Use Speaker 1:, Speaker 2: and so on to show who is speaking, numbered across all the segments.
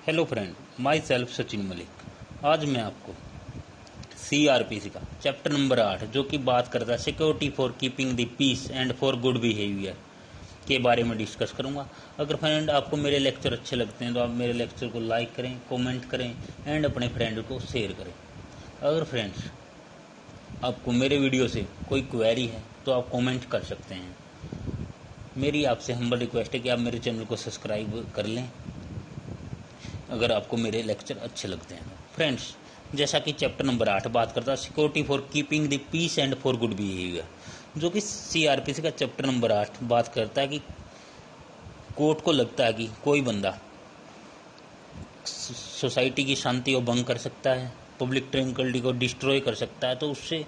Speaker 1: Hello friend, my self Sachin Malik. आज मैं आपको CRPC का चैप्टर नंबर 8 जो कि बात करता है security for keeping the peace and for good behaviour के बारे में डिस्कस करूंगा। अगर फ्रेंड आपको मेरे लेक्चर अच्छे लगते हैं तो आप मेरे लेक्चर को लाइक करें, कमेंट करें एंड अपने फ्रेंड को शेयर करें। अगर फ्रेंड्स आपको मेरे वीडियो से कोई क्वेरी है तो आप कमेंट कर सकते हैं। मेरी आपसे हम्बल रिक्वेस्ट है कि आप मेरे चैनल को सब्सक्राइब कर लें अगर आपको मेरे लेक्चर अच्छे लगते हैं। फ्रेंड्स, जैसा कि चैप्टर नंबर 8 बात करता है security for keeping the peace and for good behaviour, जो कि CRPC का चैप्टर नंबर 8 बात करता है कि कोर्ट को लगता है कि कोई बंदा सोसाइटी की शांति को भंग कर सकता है, पब्लिक ट्रैंक्विलिटी को डिस्ट्रॉय कर सकता है, तो उससे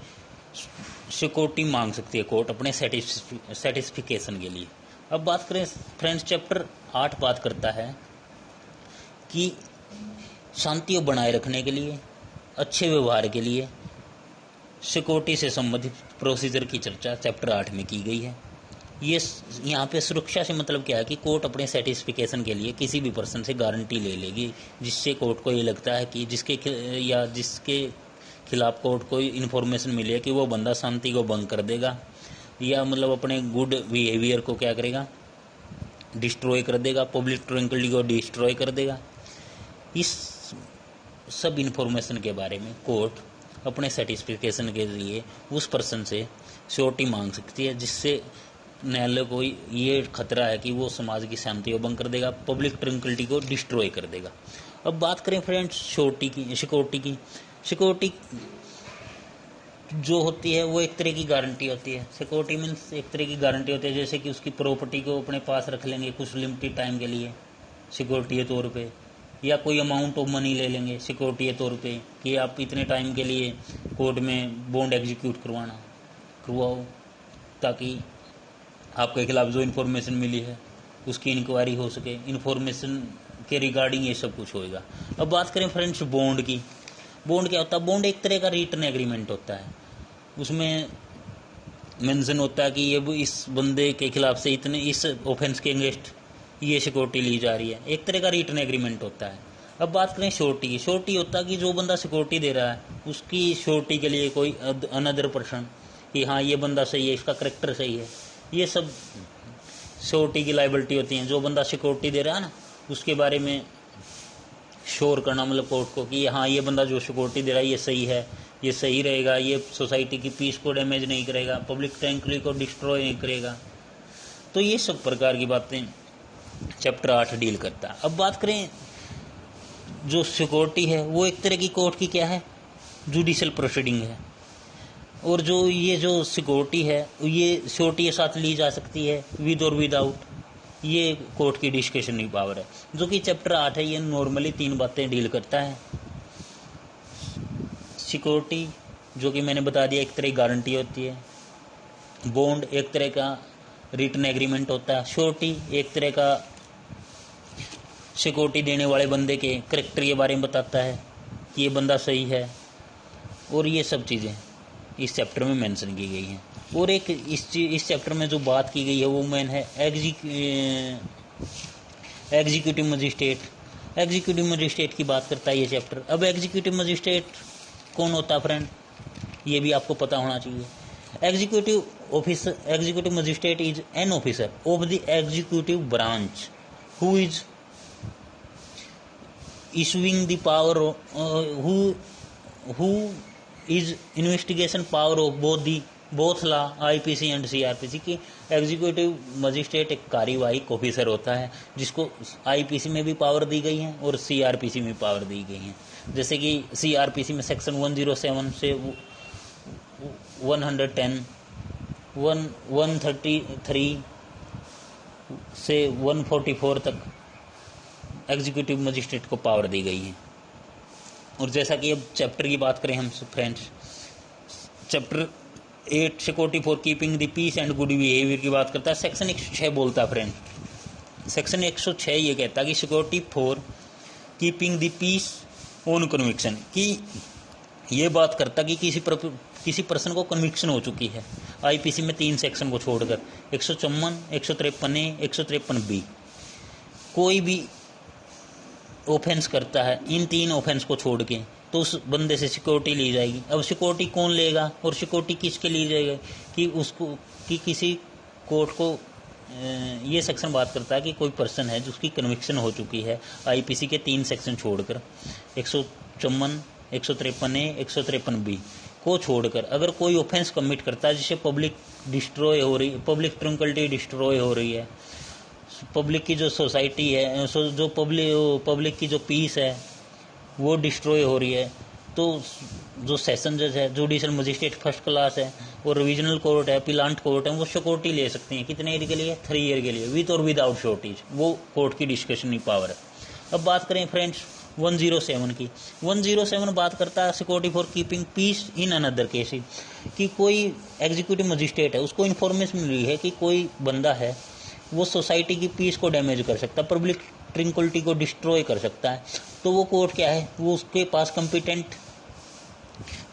Speaker 1: सिक्योरिटी मांग सकती है कोर्ट अपने सेटिस्फिकेशन के लिए। अब बात करें फ्रेंड्स, चैप्टर 8 बात करता है कि शांति को बनाए रखने के लिए, अच्छे व्यवहार के लिए सिक्योरिटी से संबंधित प्रोसीजर की चर्चा चैप्टर 8 में की गई है। ये यहाँ पे सुरक्षा से मतलब क्या है कि कोर्ट अपने सेटिस्फिकेशन के लिए किसी भी पर्सन से गारंटी ले लेगी जिससे कोर्ट को ये लगता है कि जिसके खिलाफ कोर्ट को इन्फॉर्मेशन मिले कि वो बंदा शांति को भंग कर देगा या मतलब अपने गुड बिहेवियर को क्या करेगा, डिस्ट्रॉय कर देगा, पब्लिक ट्रैंक्विलिटी को डिस्ट्रॉय कर देगा। इस सब इन्फॉर्मेशन के बारे में कोर्ट अपने सेटिस्फिकेशन के लिए उस पर्सन से श्योरिटी मांग सकती है जिससे न्यायालय को ये खतरा है कि वो समाज की शांति को भंग कर देगा, पब्लिक ट्रैंक्विलिटी को डिस्ट्रॉय कर देगा। अब बात करें फ्रेंड्स सिक्योरिटी जो होती है वो एक तरह की गारंटी होती है। सिक्योरिटी मीन्स एक तरह की गारंटी होती है, जैसे कि उसकी प्रॉपर्टी को अपने पास रख लेंगे कुछ लिमिटेड टाइम के लिए सिक्योरिटी के तौर पे, या कोई अमाउंट ऑफ मनी ले लेंगे सिक्योरिटी के तौर पे कि आप इतने टाइम के लिए कोर्ट में बॉन्ड एग्जीक्यूट करवाओ ताकि आपके खिलाफ जो इन्फॉर्मेशन मिली है उसकी इंक्वायरी हो सके, इन्फॉर्मेशन के रिगार्डिंग ये सब कुछ होएगा। अब बात करें फ्रेंड्स बॉन्ड की। बॉन्ड क्या होता है? बॉन्ड एक तरह का रिटर्न एग्रीमेंट होता है। उसमें मेंशन होता है कि ये इस बंदे के खिलाफ से इतने इस ऑफेंस के अगेंस्ट ये सिक्योरिटी ली जा रही है, एक तरह का रिटर्न एग्रीमेंट होता है। अब बात करें श्योरिटी की। श्योरिटी होता है कि जो बंदा सिक्योरिटी दे रहा है उसकी श्योरिटी के लिए कोई अनदर पर्सन कि हाँ ये बंदा सही है, इसका करेक्टर सही है, ये सब श्योरिटी की लायबिलिटी होती हैं। जो बंदा सिक्योरिटी दे रहा है ना उसके बारे में श्योर करना मतलब कोर्ट को कि हाँ ये बंदा जो सिक्योरिटी दे रहा है ये सही है, ये सही रहेगा, ये सोसाइटी की पीस को डैमेज नहीं करेगा, पब्लिक ट्रैंक्विलिटी को डिस्ट्रॉय नहीं करेगा। तो ये सब प्रकार की बातें चैप्टर 8 डील करता है। अब बात करें जो सिक्योरिटी है वो एक तरह की कोर्ट की क्या है, जुडिशियल प्रोसीडिंग है। और जो सिक्योरिटी है ये श्योरिटी के साथ ली जा सकती है विद और विदाउट, ये कोर्ट की डिस्कशनरी पावर है। जो कि चैप्टर 8 है ये नॉर्मली 3 बातें डील करता है। सिक्योरिटी जो कि मैंने बता दिया एक तरह की गारंटी होती है, बॉन्ड एक तरह का रिटन एग्रीमेंट होता है, श्योरिटी एक तरह का सिक्योरिटी देने वाले बंदे के करेक्टर के बारे में बताता है कि ये बंदा सही है। और ये सब चीज़ें इस चैप्टर में मेंशन की गई हैं। और एक इस चैप्टर में जो बात की गई है वो मेन है एग्जीक्यूटिव मजिस्ट्रेट की बात करता है ये चैप्टर। अब एग्जीक्यूटिव मजिस्ट्रेट कौन होता है फ्रेंड, ये भी आपको पता होना चाहिए। Executive magistrate is an officer of the executive branch who is issuing the power who is investigation power of both law IPC and CRPC की। एग्जीक्यूटिव मजिस्ट्रेट एक कार्यवाहक ऑफिसर होता है जिसको IPC में भी पावर दी गई है और CRPC में पावर दी गई है। जैसे कि CRPC में सेक्शन 107 से 110, 133 से 144 तक एग्जीक्यूटिव मजिस्ट्रेट को पावर दी गई है। और जैसा कि अब चैप्टर की बात करें हम friends, chapter 8 security for keeping the peace and good behaviour की बात करता है। सेक्शन 106 बोलता है फ्रेंड, सेक्शन 106 ये कहता है कि security for keeping the peace on conviction, कि ये बात करता कि किसी पर्सन को कन्विक्शन हो चुकी है IPC में 3 सेक्शन को छोड़कर 154, 153A, 153B। कोई भी ऑफेंस करता है इन 3 ऑफेंस को छोड़ के, तो उस बंदे से सिक्योरिटी ली जाएगी। अब सिक्योरिटी कौन लेगा और सिक्योरिटी किसके ली जाएगी कि उसको कि किसी कोर्ट को ये सेक्शन बात करता है कि कोई पर्सन है जिसकी कन्विक्शन हो चुकी है आईपीसी के 3 सेक्शन छोड़कर 154, 153A, 153B को छोड़कर अगर कोई ऑफेंस कमिट करता है जिससे पब्लिक डिस्ट्रॉय हो रही, पब्लिक ट्रंक्विलिटी डिस्ट्रॉय हो रही है, पब्लिक की जो सोसाइटी है, जो पब्लिक की जो पीस है वो डिस्ट्रॉय हो रही है, तो जो सेशन जज है, जुडिशल मजिस्ट्रेट फर्स्ट क्लास है और रिविजनल कोर्ट है, अपीलांट कोर्ट है, वो सिक्योरिटी ले सकते हैं। कितने ईयर के लिए? 3 ईयर के लिए, विद और विदाउट शॉर्टेज। वो कोर्ट की डिस्कशनरी पावर है। अब बात करें फ्रेंड्स 107 की। 107 बात करता है security for keeping peace in another cases, कि कोई एग्जीक्यूटिव मजिस्ट्रेट है, उसको इन्फॉर्मेशन मिली है कि कोई बंदा है वो सोसाइटी की पीस को डैमेज कर सकता है, पब्लिक ट्रंक्विलिटी को डिस्ट्रॉय कर सकता है, तो वो कोर्ट क्या है, वो उसके पास कॉम्पिटेंट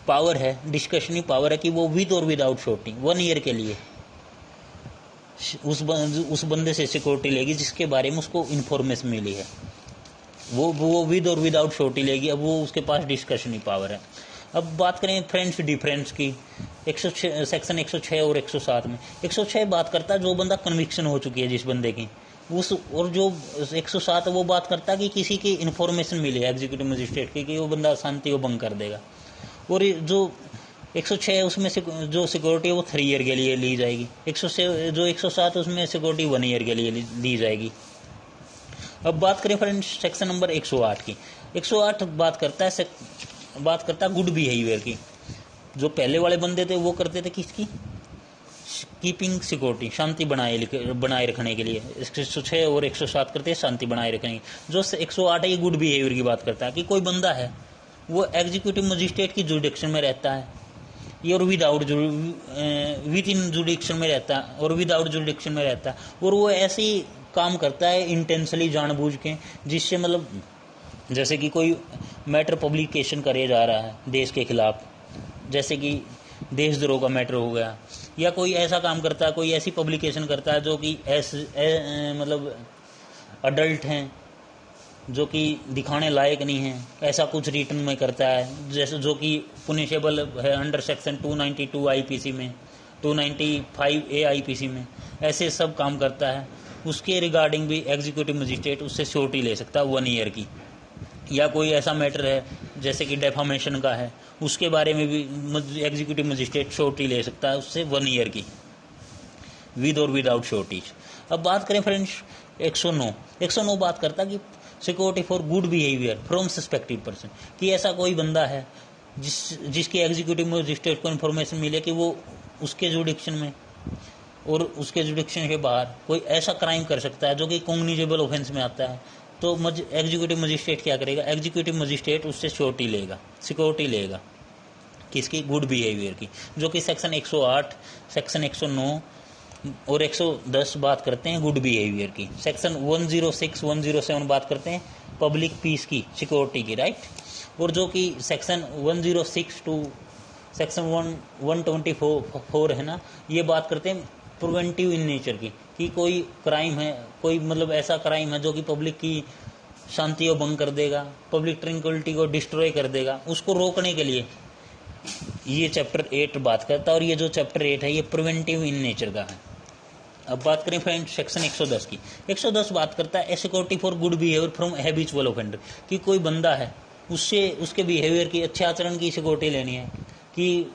Speaker 1: पावर है, डिस्कशनरी पावर है कि वो विद और विदाउट शॉर्टिंग 1 ईयर के लिए उस बंदे से सिक्योरिटी लेगी जिसके बारे में उसको इन्फॉर्मेशन मिली है, वो विद और विदाउट शॉर्टी लेगी। अब वो उसके पास डिस्कशनरी पावर है। अब बात करें फ्रेंड्स डिफरेंस की, 106 सेक्शन 106 और 107 में। 106 बात करता है जो बंदा कन्विक्शन हो चुकी है जिस बंदे की, उस, और जो 107 वो बात करता है कि किसी की इन्फॉर्मेशन मिली है एग्जीक्यूटिव मजिस्ट्रेट की कि वो बंदा शांति को भंग कर देगा। और जो 106 उसमें से जो सिक्योरिटी है वो 3 ईयर के लिए ली जाएगी। 106 जो 107 उसमें सिक्योरिटी 1 ईयर के लिए ली जाएगी। अब बात करें फ्रेंड्स सेक्शन नंबर 108 की। 108 बात करता है गुड बिहेवियर की। जो पहले वाले बंदे थे वो करते थे किसकी? कीपिंग सिक्योरिटी, शांति बनाए रखने के लिए। 106 और 107 करते हैं शांति बनाए रखने की। जो 108 है ये गुड बिहेवियर की बात करता है कि कोई बंदा है वो एग्जीक्यूटिव मजिस्ट्रेट की जुडिक्शन में रहता है, ये और विद इन जुडिक्शन में रहता है और विदाउट जुडिक्शन में रहता है, और वो ऐसे ही काम करता है इंटेंशनली, जानबूझ के, जिससे मतलब जैसे कि कोई मैटर पब्लिकेशन करे जा रहा है देश के खिलाफ, जैसे कि देशद्रोह का मैटर हो गया, या कोई ऐसा काम करता है, कोई ऐसी पब्लिकेशन करता है जो कि मतलब अडल्ट हैं, जो कि दिखाने लायक नहीं है, ऐसा कुछ रिटर्न में करता है, जैसे जो कि पुनिशेबल है अंडर सेक्शन 292 आईपीसी में, 295A आईपीसी में, ऐसे सब काम करता है। उसके रिगार्डिंग भी एग्जीक्यूटिव मजिस्ट्रेट उससे श्योरिटी ले सकता है 1 ईयर की। या कोई ऐसा मैटर है जैसे कि डेफामेशन का है, उसके बारे में भी एग्जीक्यूटिव मजिस्ट्रेट श्योरिटी ले सकता है उससे 1 ईयर की, विद और विदाउट श्योरिटीज। अब बात करें फ्रेंड्स 109 बात करता है कि security for good behaviour from suspected person, कि ऐसा कोई बंदा है जिसकी एग्जीक्यूटिव मजिस्ट्रेट को इन्फॉर्मेशन मिले कि वो उसके जुडिक्शन में और उसके जुडिक्शन के बाहर कोई ऐसा क्राइम कर सकता है जो कि कॉग्निजेबल ऑफेंस में आता है, तो एग्जीक्यूटिव मजिस्ट्रेट क्या करेगा? एग्जीक्यूटिव मजिस्ट्रेट उससे सिक्योरिटी लेगा किसकी? गुड बिहेवियर की, जो कि सेक्शन 108, सेक्शन 109 और 110 बात करते हैं गुड बिहेवियर की। सेक्शन 106, 107 बात करते हैं पब्लिक पीस की, सिक्योरिटी की, राइट। और जो कि सेक्शन 106 टू सेक्शन 124 है ना, ये बात करते हैं प्रिवेंटिव इन नेचर की, कि कोई क्राइम है, कोई मतलब ऐसा क्राइम है जो कि पब्लिक की शांति को भंग कर देगा, पब्लिक ट्रंक्विलिटी को डिस्ट्रॉय कर देगा, उसको रोकने के लिए ये चैप्टर 8 बात करता है। और ये जो चैप्टर 8 है ये प्रिवेंटिव इन नेचर का है। अब बात करें फ्रेंड सेक्शन 110 की। 110 बात करता है security for good behaviour from habitual offender, कि कोई बंदा है उससे उसके बिहेवियर की, अच्छे आचरण की सिक्योरिटी लेनी है, कि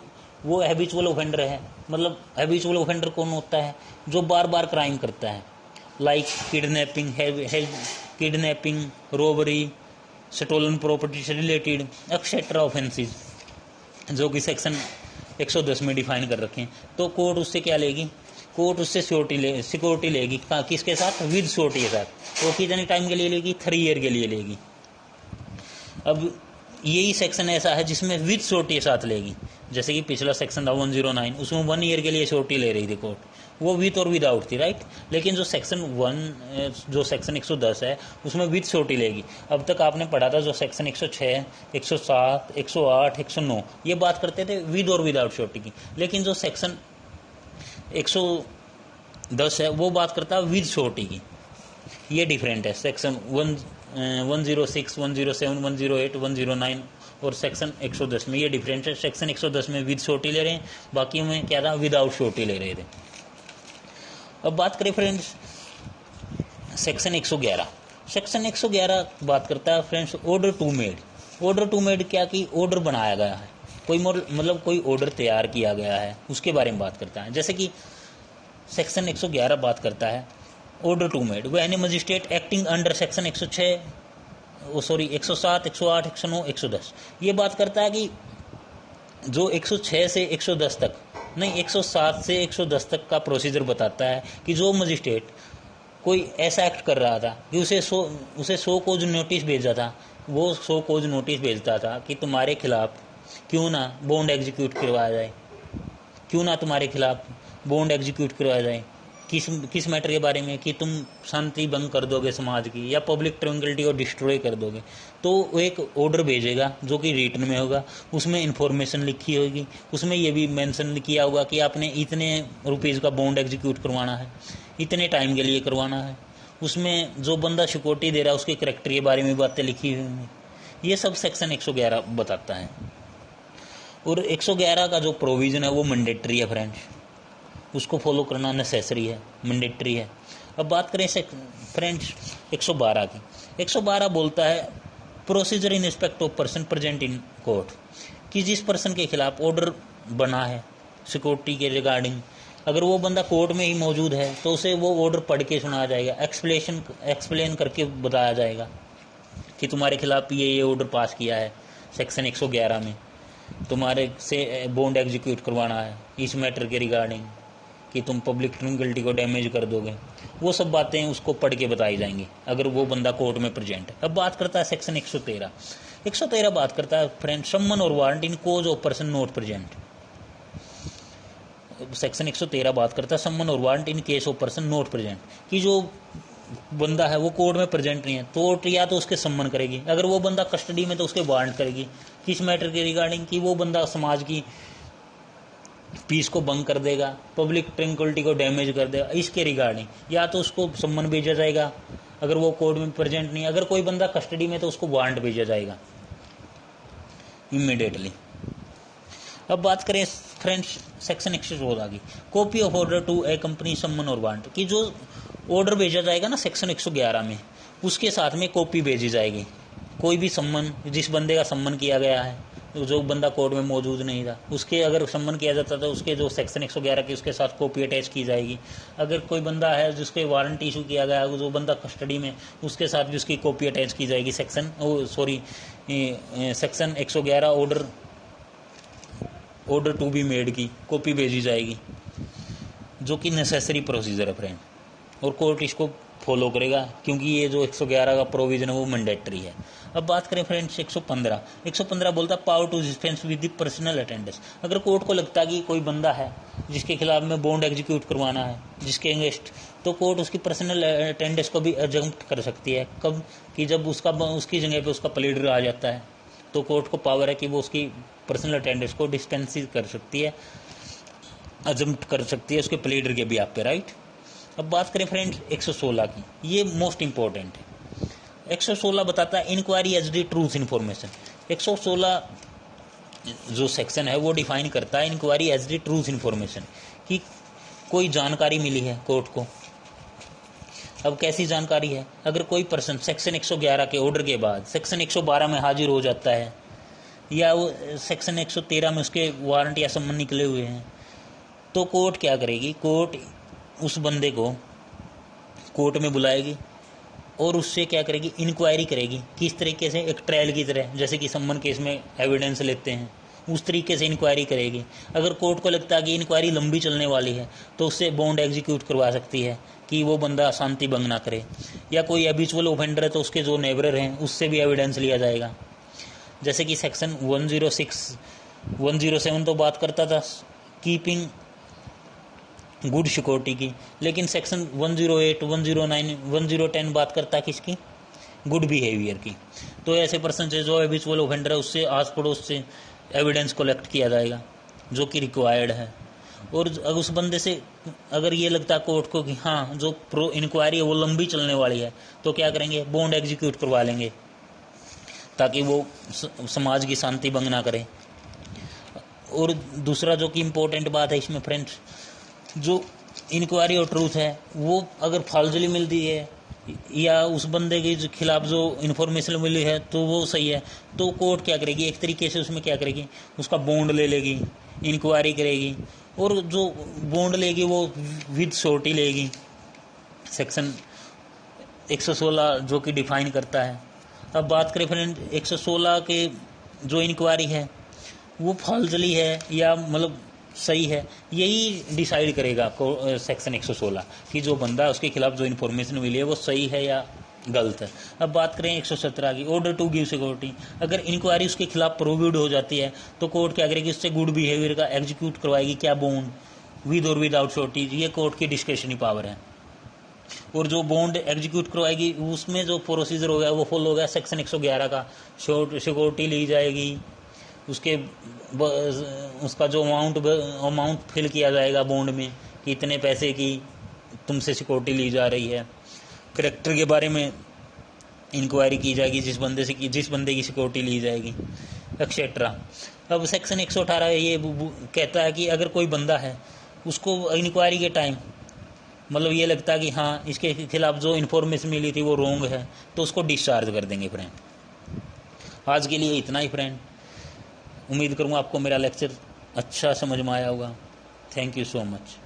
Speaker 1: वो हैबिचुअल ऑफेंडर है। मतलब हैबिचुअल ऑफेंडर कौन होता है? जो बार बार क्राइम करता है, like kidnapping, robbery, stolen property से रिलेटेड एक्सेट्रा ऑफेंसेस, जो कि सेक्शन 110 में डिफाइन कर रखे हैं। तो कोर्ट उससे क्या लेगी? कोर्ट उससे सिक्योरिटी लेगी, किसके साथ? विद श्योरिटी के साथ। वो कितने टाइम के लिए लेगी? 3 ईयर के लिए लेगी। अब यही सेक्शन ऐसा है जिसमें विद श्योरिटी के साथ लेगी, जैसे कि पिछला सेक्शन था 109, उसमें 1 ईयर के लिए श्योरिटी ले रही थी कोर्ट, वो विद और विदाउट थी, राइट। लेकिन जो सेक्शन 110 है उसमें विद श्योरिटी लेगी। अब तक आपने पढ़ा था जो सेक्शन 106, 107, 108, 109 ये बात करते थे विद और विदाउट श्योरिटी की, लेकिन जो सेक्शन 110 है वो बात करता है विद श्योरिटी की। ये डिफरेंट है सेक्शन 106, 107, 108, 109 और सेक्शन 110 में ये डिफरेंस है। सेक्शन 110 में विद शॉर्टी ले रहे हैं, बाकी में क्या था, विदाउट शॉर्टी ले रहे थे। अब बात करें फ्रेंड्स सेक्शन 111। सेक्शन 111 बात करता है friends order to made. Order to made क्या कि ऑर्डर बनाया गया है, कोई मतलब कोई ऑर्डर तैयार किया गया है, उसके बारे में बात करता है। जैसे कि सेक्शन 111 बात करता है order to made when a magistrate acting under section 107, 108, 109, 110। ये बात करता है कि जो 106 से 110 तक नहीं, 107 से 110 तक का प्रोसीजर बताता है कि जो मजिस्ट्रेट कोई ऐसा एक्ट कर रहा था कि उसे 100 कोज नोटिस भेजा था, वो 100 कोज नोटिस भेजता था कि तुम्हारे खिलाफ क्यों ना बॉन्ड एग्जीक्यूट करवाया जाए, क्यों ना तुम्हारे खिलाफ बॉन्ड एग्जीक्यूट करवाया जाए। किस मैटर के बारे में कि तुम शांति भंग कर दोगे समाज की, या पब्लिक ट्रैंक्विलिटी को डिस्ट्रॉय कर दोगे। तो वो एक ऑर्डर भेजेगा जो कि रिटन में होगा, उसमें इंफॉर्मेशन लिखी होगी, उसमें ये भी मेंशन किया होगा कि आपने इतने रुपीज़ का बॉन्ड एग्जीक्यूट करवाना है, इतने टाइम के लिए करवाना है। उसमें जो बंदा सिक्योरिटी दे रहा है उसके करैक्टर के बारे में बातें लिखी हुई हैं। ये सब सेक्शन 111 बताता है। और 111 का जो प्रोविज़न है वो मैंडेटरी है फ्रेंड्स, उसको फॉलो करना नेसेसरी है, मैंडेटरी है। अब बात करें फ्रेंड्स 112 की। 112 बोलता है procedure in respect of person present in court, कि जिस पर्सन के खिलाफ ऑर्डर बना है सिक्योरिटी के रिगार्डिंग, अगर वो बंदा कोर्ट में ही मौजूद है तो उसे वो ऑर्डर पढ़ के सुनाया जाएगा, एक्सप्लेन करके बताया जाएगा कि तुम्हारे खिलाफ ये ऑर्डर पास किया है सेक्शन 111 में, तुम्हारे से बॉन्ड एग्जीक्यूट करवाना है इस मैटर के रिगार्डिंग कि तुम पब्लिक ट्रैंक्विलिटी को डैमेज कर दोगे। वो सब बातें उसको पढ़ के बताई जाएंगी अगर वो बंदा कोर्ट में प्रेजेंट है। अब बात करता है सेक्शन 113। 113 बात करता है फ्रेंड समन और warrant in cause of person not present. Section 113 बात करता है समन और warrant in case of person not present, कि जो बंदा है वो कोर्ट में प्रेजेंट नहीं है तो या तो उसके सम्मन करेगी, अगर वो बंदा कस्टडी में तो उसके वारंट करेगी किस मैटर के रिगार्डिंग कि वो बंदा समाज की पीस को भंग कर देगा, पब्लिक ट्रैंक्विलिटी को डैमेज कर देगा, इसके रिगार्डिंग या तो उसको सम्मन भेजा जाएगा अगर वो कोर्ट में प्रेजेंट नहीं। अगर कोई बंदा कस्टडी में तो उसको वारंट भेजा जाएगा इमीडिएटली। अब बात करें फ्रेंड्स सेक्शन 116 की, copy of order to a company summon और वारंट, कि जो ऑर्डर भेजा जाएगा ना सेक्शन 111 में, उसके साथ में कॉपी भेजी जाएगी। कोई भी सम्मन, जिस बंदे का सम्मन किया गया है, जो बंदा कोर्ट में मौजूद नहीं था, उसके अगर सम्मन किया जाता तो उसके जो सेक्शन 111 की उसके साथ कॉपी अटैच की जाएगी। अगर कोई बंदा है जिसके वारंट इशू किया गया है, जो बंदा कस्टडी में, उसके साथ भी उसकी कॉपी अटैच की जाएगी। Section 111 order to be made की कॉपी भेजी जाएगी, जो कि नेसेसरी प्रोसीजर है फ्रेंड, और कोर्ट इसको फॉलो करेगा क्योंकि ये जो 111 का प्रोविजन है वो मैंडेटरी है। अब बात करें फ्रेंड्स 115 बोलता है power to dispense with the personal attendance. अगर कोर्ट को लगता है कि कोई बंदा है जिसके खिलाफ में बॉन्ड एग्जीक्यूट करवाना है जिसके अगेंस्ट, तो कोर्ट उसकी पर्सनल अटेंडेंस को भी एग्जम्प्ट कर सकती है। कब कि जब उसकी जगह पे उसका प्लीडर आ जाता है तो कोर्ट को पावर है कि वो उसकी पर्सनल अटेंडेंस को डिस्पेंस कर सकती है, एग्जम्प्ट कर सकती है उसके प्लीडर के भी आप पे, राइट। अब बात करें फ्रेंड्स 116 की, ये मोस्ट इंपॉर्टेंट है। 116 बताता है inquiry as the truth information. 116 जो सेक्शन है वो डिफाइन करता है inquiry as the truth information, कि कोई जानकारी मिली है कोर्ट को। अब कैसी जानकारी है, अगर कोई पर्सन सेक्शन 111 के ऑर्डर के बाद सेक्शन 112 में हाजिर हो जाता है, या वो सेक्शन 113 में उसके वारंट या सम्मन निकले हुए हैं, तो कोर्ट क्या करेगी, कोर्ट उस बंदे को कोर्ट में बुलाएगी और उससे क्या करेगी, इंक्वायरी करेगी। किस तरीके से, एक ट्रायल की तरह, जैसे कि सम्मन केस में एविडेंस लेते हैं उस तरीके से इंक्वायरी करेगी। अगर कोर्ट को लगता है कि इंक्वायरी लंबी चलने वाली है तो उससे बॉन्ड एग्जीक्यूट करवा सकती है कि वो बंदा शांति भंग ना करे। या कोई हैबिचुअल ऑफेंडर है तो उसके जो नेबरर हैं उससे भी एविडेंस लिया जाएगा। जैसे कि सेक्शन 107 तो बात करता था कीपिंग गुड सिक्योरिटी की, लेकिन सेक्शन 108, 109, 1010 बात करता है किसकी, गुड बिहेवियर की। तो ऐसे पर्सन से जो हैबिचुअल ऑफेंडर है उससे आस पड़ोस से एविडेंस कलेक्ट किया जाएगा जो कि रिक्वायर्ड है। और अगर उस बंदे से अगर ये लगता है कोर्ट को कि हाँ जो प्रो इंक्वायरी है वो लंबी चलने वाली है, तो क्या करेंगे, बॉन्ड एग्जीक्यूट करवा लेंगे ताकि वो समाज की शांति भंग ना करे। और दूसरा जो कि इम्पोर्टेंट बात है इसमें फ्रेंड्स, जो इंक्वायरी और ट्रूथ है वो अगर फालतूली मिलती है या उस बंदे के खिलाफ जो इन्फॉर्मेशन मिली है तो वो सही है, तो कोर्ट क्या करेगी, एक तरीके से उसमें क्या करेगी, उसका बॉन्ड ले लेगी, इंक्वायरी करेगी, और जो बॉन्ड लेगी वो विद श्योरिटी लेगी, सेक्शन 116 जो कि डिफाइन करता है। अब बात करें फ्रेंड 116 के जो इंक्वायरी है वो फालतूली है या मतलब सही है, यही डिसाइड करेगा सेक्शन 116 कि जो बंदा है उसके खिलाफ जो इन्फॉर्मेशन मिली है वो सही है या गलत है। अब बात करें 117 की, ऑर्डर टू गिव सिक्योरिटी। अगर इंक्वायरी उसके खिलाफ प्रोव्यूड हो जाती है तो कोर्ट क्या करेगी, उससे गुड बिहेवियर का एग्जीक्यूट करवाएगी, क्या बॉन्ड विद और विदाउट श्योरिटी, ये कोर्ट की डिस्क्रेशनरी पावर है। और जो बॉन्ड एग्जीक्यूट करवाएगी उसमें जो प्रोसीजर हो गया वो फॉलो हो गया सेक्शन 111 का, सिक्योरिटी ली जाएगी, उसका जो अमाउंट फिल किया जाएगा बॉन्ड में कि इतने पैसे की तुमसे सिक्योरिटी ली जा रही है, करेक्टर के बारे में इंक्वायरी की जाएगी जिस बंदे की सिक्योरिटी ली जाएगी, एक्सेट्रा। अब सेक्शन 118 ये कहता है कि अगर कोई बंदा है उसको इंक्वायरी के टाइम मतलब ये लगता है कि हाँ इसके खिलाफ जो इन्फॉर्मेशन मिली थी वो रॉन्ग है, तो उसको डिस्चार्ज कर देंगे फ्रेंड। आज के लिए इतना ही फ्रेंड, उम्मीद करूँगा आपको मेरा लेक्चर अच्छा समझ में आया होगा। Thank you so much.